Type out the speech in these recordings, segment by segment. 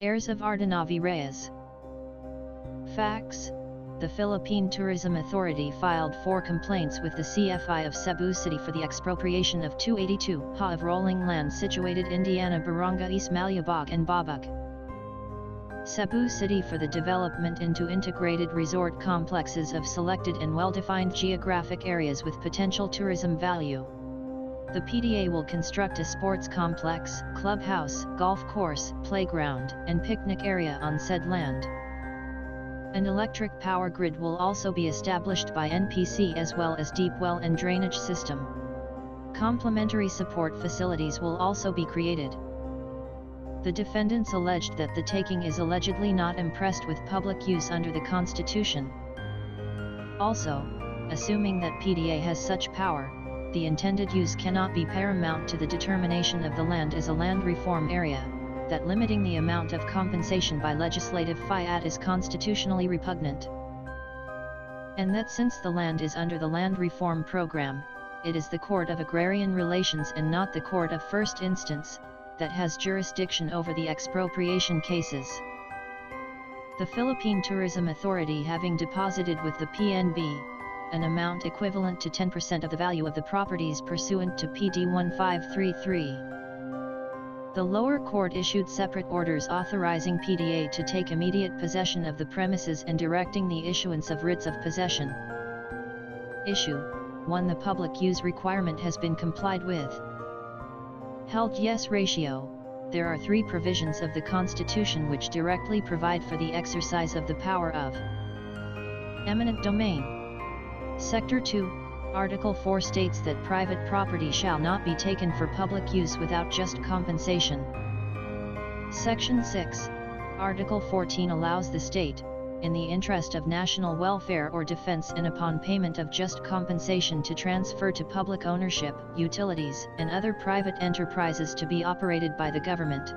Heirs of Ardanavi Reyes. Facts: the Philippine Tourism Authority filed 4 complaints with the CFI of Cebu City for the expropriation of 282 ha of rolling land situated Indiana Barangays Malabog and Babag. Cebu City for the development into integrated resort complexes of selected and well-defined geographic areas with potential tourism value. The PDA will construct a sports complex, clubhouse, golf course, playground, and picnic area on said land. An electric power grid will also be established by NPC as well as deep well and drainage system. Complementary support facilities will also be created. The defendants alleged that the taking is allegedly not impressed with public use under the Constitution. Also, assuming that PDA has such power, the intended use cannot be paramount to the determination of the land as a land reform area, that limiting the amount of compensation by legislative fiat is constitutionally repugnant. And that since the land is under the land reform program, it is the Court of Agrarian Relations and not the Court of First Instance, that has jurisdiction over the expropriation cases. The Philippine Tourism Authority having deposited with the PNB an amount equivalent to 10% of the value of the properties pursuant to PD 1533. The lower court issued separate orders authorizing PDA to take immediate possession of the premises and directing the issuance of writs of possession. Issue 1. The public use requirement has been complied with. Held yes ratio. There are 3 provisions of the Constitution which directly provide for the exercise of the power of eminent domain. Sector 2, Article 4 states that private property shall not be taken for public use without just compensation. Section 6, Article 14 allows the state, in the interest of national welfare or defense and upon payment of just compensation to transfer to public ownership, utilities, and other private enterprises to be operated by the government.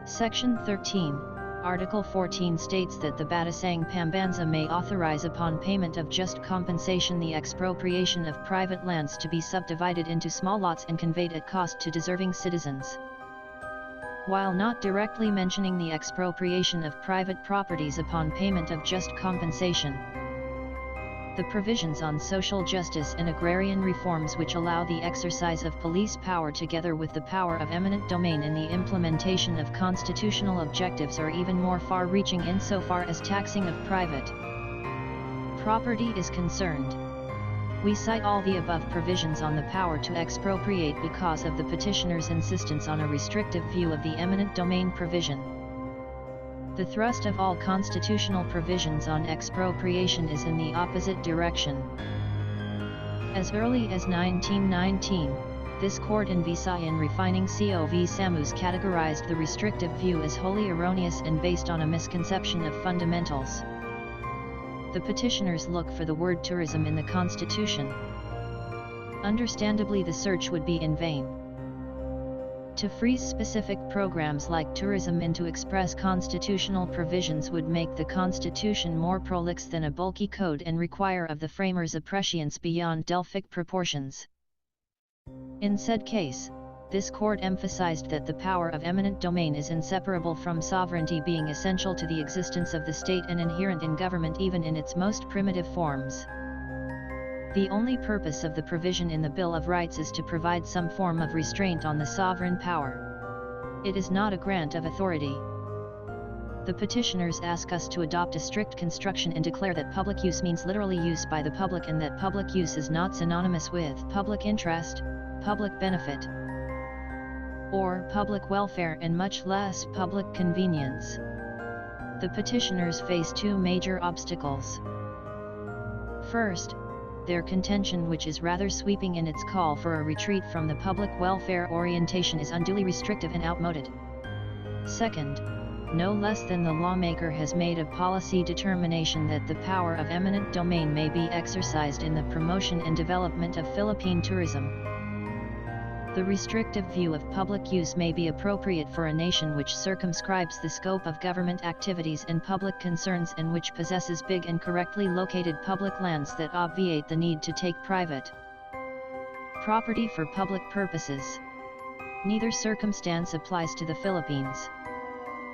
Section 13, Article 14 states that the Batasang Pambansa may authorize upon payment of just compensation the expropriation of private lands to be subdivided into small lots and conveyed at cost to deserving citizens. While not directly mentioning the expropriation of private properties upon payment of just compensation, the provisions on social justice and agrarian reforms which allow the exercise of police power together with the power of eminent domain in the implementation of constitutional objectives are even more far-reaching insofar as taxing of private property is concerned. We cite all the above provisions on the power to expropriate because of the petitioner's insistence on a restrictive view of the eminent domain provision. The thrust of all constitutional provisions on expropriation is in the opposite direction. As early as 1919, this court in Visayan Refining COV Samus categorized the restrictive view as wholly erroneous and based on a misconception of fundamentals. The petitioners look for the word tourism in the Constitution. Understandably, the search would be in vain. To freeze specific programs like tourism into express constitutional provisions would make the Constitution more prolix than a bulky code and require of the framers a prescience beyond Delphic proportions. In said case, this court emphasized that the power of eminent domain is inseparable from sovereignty, being essential to the existence of the state and inherent in government even in its most primitive forms. The only purpose of the provision in the Bill of Rights is to provide some form of restraint on the sovereign power. It is not a grant of authority. The petitioners ask us to adopt a strict construction and declare that public use means literally use by the public and that public use is not synonymous with public interest, public benefit, or public welfare, and much less public convenience. The petitioners face 2 major obstacles. First, their contention, which is rather sweeping in its call for a retreat from the public welfare orientation, is unduly restrictive and outmoded. Second, no less than the lawmaker has made a policy determination that the power of eminent domain may be exercised in the promotion and development of Philippine tourism. The restrictive view of public use may be appropriate for a nation which circumscribes the scope of government activities and public concerns and which possesses big and correctly located public lands that obviate the need to take private property for public purposes. Neither circumstance applies to the Philippines.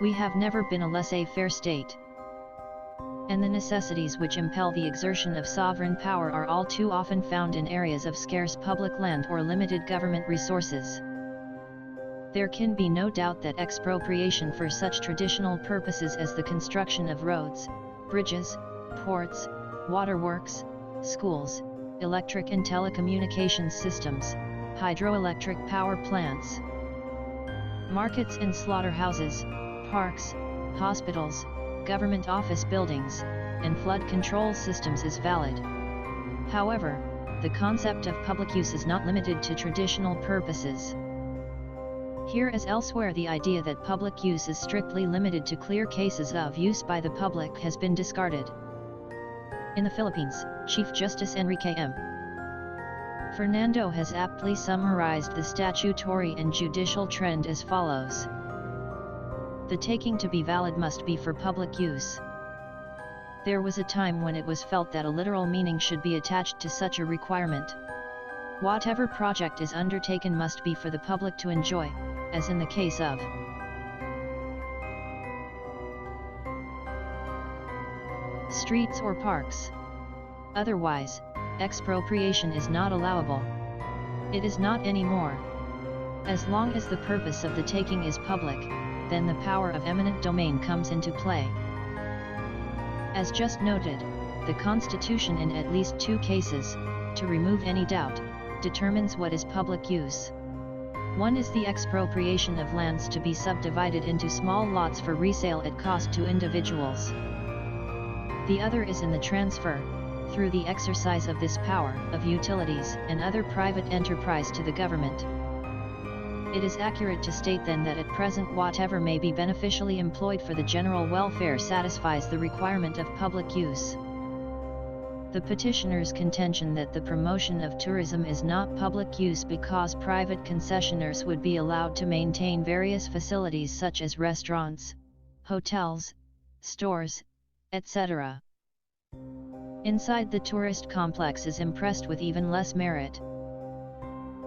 We have never been a laissez-faire state. And the necessities which impel the exertion of sovereign power are all too often found in areas of scarce public land or limited government resources. There can be no doubt that expropriation for such traditional purposes as the construction of roads, bridges, ports, waterworks, schools, electric and telecommunications systems, hydroelectric power plants, markets and slaughterhouses, parks, hospitals, government office buildings, and flood control systems is valid. However, the concept of public use is not limited to traditional purposes. Here as elsewhere, the idea that public use is strictly limited to clear cases of use by the public has been discarded. In the Philippines, Chief Justice Enrique M. Fernando has aptly summarized the statutory and judicial trend as follows. The taking to be valid must be for public use. There was a time when it was felt that a literal meaning should be attached to such a requirement. Whatever project is undertaken must be for the public to enjoy, as in the case of streets or parks. Otherwise, expropriation is not allowable. It is not anymore. As long as the purpose of the taking is public, then the power of eminent domain comes into play. As just noted, the Constitution in at least two cases, to remove any doubt, determines what is public use. One is the expropriation of lands to be subdivided into small lots for resale at cost to individuals. The other is in the transfer, through the exercise of this power, of utilities and other private enterprise to the government. It is accurate to state then that at present whatever may be beneficially employed for the general welfare satisfies the requirement of public use. The petitioner's contention that the promotion of tourism is not public use because private concessionaires would be allowed to maintain various facilities such as restaurants, hotels, stores, etc. inside the tourist complex is impressed with even less merit.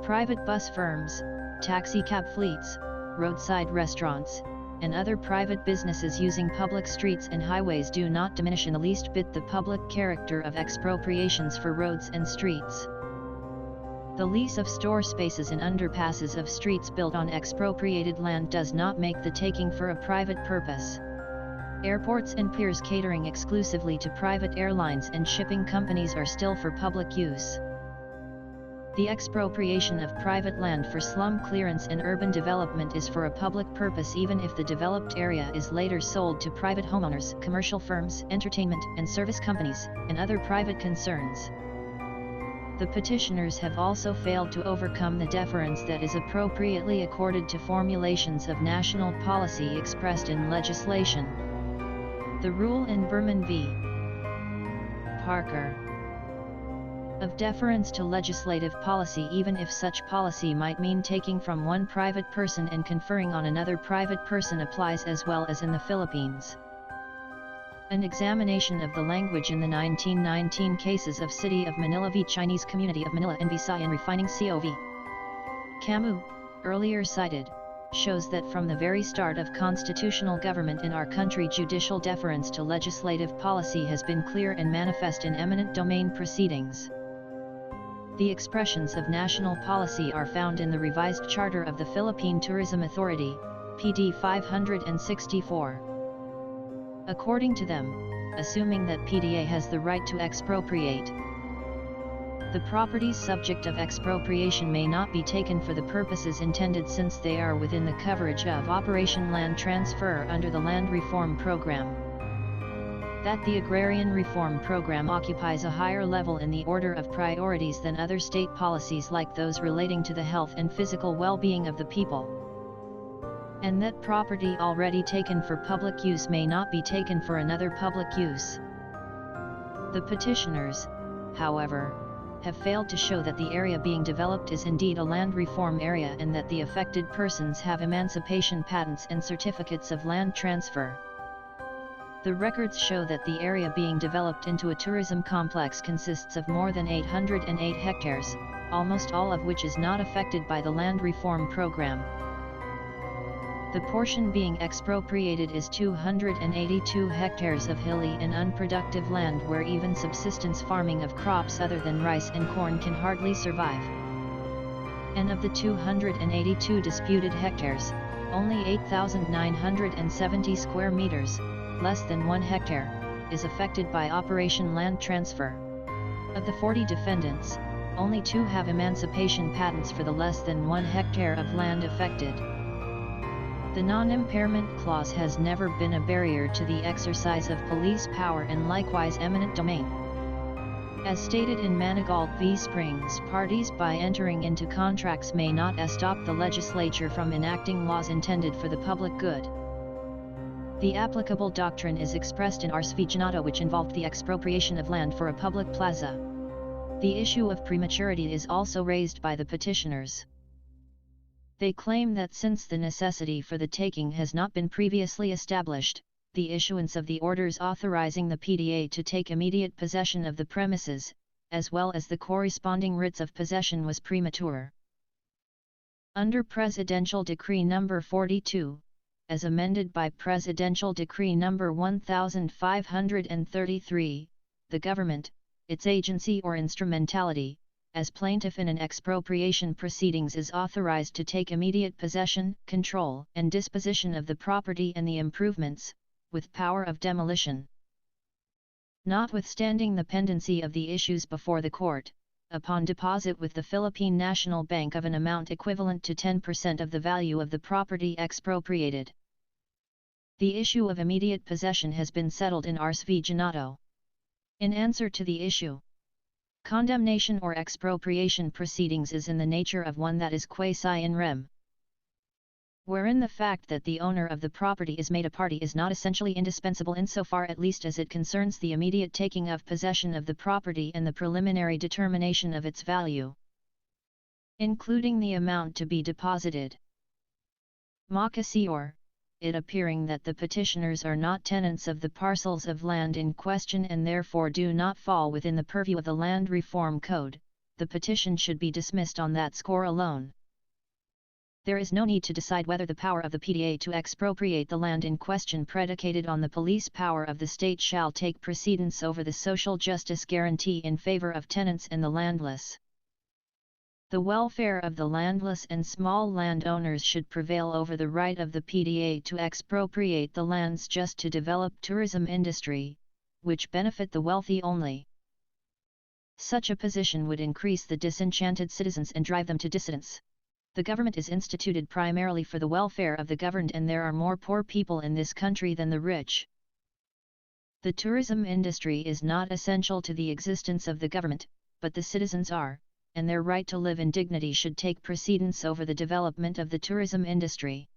Private bus firms, taxi cab fleets, roadside restaurants, and other private businesses using public streets and highways do not diminish in the least bit the public character of expropriations for roads and streets. The lease of store spaces in underpasses of streets built on expropriated land does not make the taking for a private purpose. Airports and piers catering exclusively to private airlines and shipping companies are still for public use. The expropriation of private land for slum clearance and urban development is for a public purpose even if the developed area is later sold to private homeowners, commercial firms, entertainment and service companies, and other private concerns. The petitioners have also failed to overcome the deference that is appropriately accorded to formulations of national policy expressed in legislation. The rule in Berman v. Parker of deference to legislative policy even if such policy might mean taking from one private person and conferring on another private person applies as well as in the Philippines. An examination of the language in the 1919 cases of City of Manila v. Chinese Community of Manila and Visayan Refining COV. Camus, earlier cited, shows that from the very start of constitutional government in our country judicial deference to legislative policy has been clear and manifest in eminent domain proceedings. The expressions of national policy are found in the revised Charter of the Philippine Tourism Authority, PD 564. According to them, assuming that PTA has the right to expropriate, the properties subject of expropriation may not be taken for the purposes intended since they are within the coverage of Operation Land Transfer under the Land Reform Program. That the Agrarian Reform Program occupies a higher level in the order of priorities than other state policies like those relating to the health and physical well-being of the people. And that property already taken for public use may not be taken for another public use. The petitioners, however, have failed to show that the area being developed is indeed a land reform area and that the affected persons have emancipation patents and certificates of land transfer. The records show that the area being developed into a tourism complex consists of more than 808 hectares, almost all of which is not affected by the land reform program. The portion being expropriated is 282 hectares of hilly and unproductive land where even subsistence farming of crops other than rice and corn can hardly survive. And of the 282 disputed hectares, only 8,970 square meters, less than 1 hectare, is affected by Operation Land Transfer. Of the 40 defendants, only 2 have emancipation patents for the less than 1 hectare of land affected. The non-impairment clause has never been a barrier to the exercise of police power and likewise eminent domain. As stated in Manigault v. Springs, parties by entering into contracts may not stop the legislature from enacting laws intended for the public good. The applicable doctrine is expressed in Ars v. Jhojo, which involved the expropriation of land for a public plaza. The issue of prematurity is also raised by the petitioners. They claim that since the necessity for the taking has not been previously established, the issuance of the orders authorizing the PDA to take immediate possession of the premises, as well as the corresponding writs of possession, was premature. Under Presidential Decree No. 42, as amended by Presidential Decree No. 1533, the government, its agency or instrumentality, as plaintiff in an expropriation proceedings is authorized to take immediate possession, control, and disposition of the property and the improvements, with power of demolition. Notwithstanding the pendency of the issues before the court, upon deposit with the Philippine National Bank of an amount equivalent to 10% of the value of the property expropriated, the issue of immediate possession has been settled in Ars v. Jhojo. In answer to the issue, condemnation or expropriation proceedings is in the nature of one that is quasi in rem, wherein the fact that the owner of the property is made a party is not essentially indispensable insofar at least as it concerns the immediate taking of possession of the property and the preliminary determination of its value, including the amount to be deposited. Makasior, it appearing that the petitioners are not tenants of the parcels of land in question and therefore do not fall within the purview of the Land Reform Code, the petition should be dismissed on that score alone. There is no need to decide whether the power of the PDA to expropriate the land in question predicated on the police power of the state shall take precedence over the social justice guarantee in favor of tenants and the landless. The welfare of the landless and small landowners should prevail over the right of the PDA to expropriate the lands just to develop tourism industry, which benefit the wealthy only. Such a position would increase the disenchanted citizens and drive them to dissidence. The government is instituted primarily for the welfare of the governed, and there are more poor people in this country than the rich. The tourism industry is not essential to the existence of the government, but the citizens are, and their right to live in dignity should take precedence over the development of the tourism industry.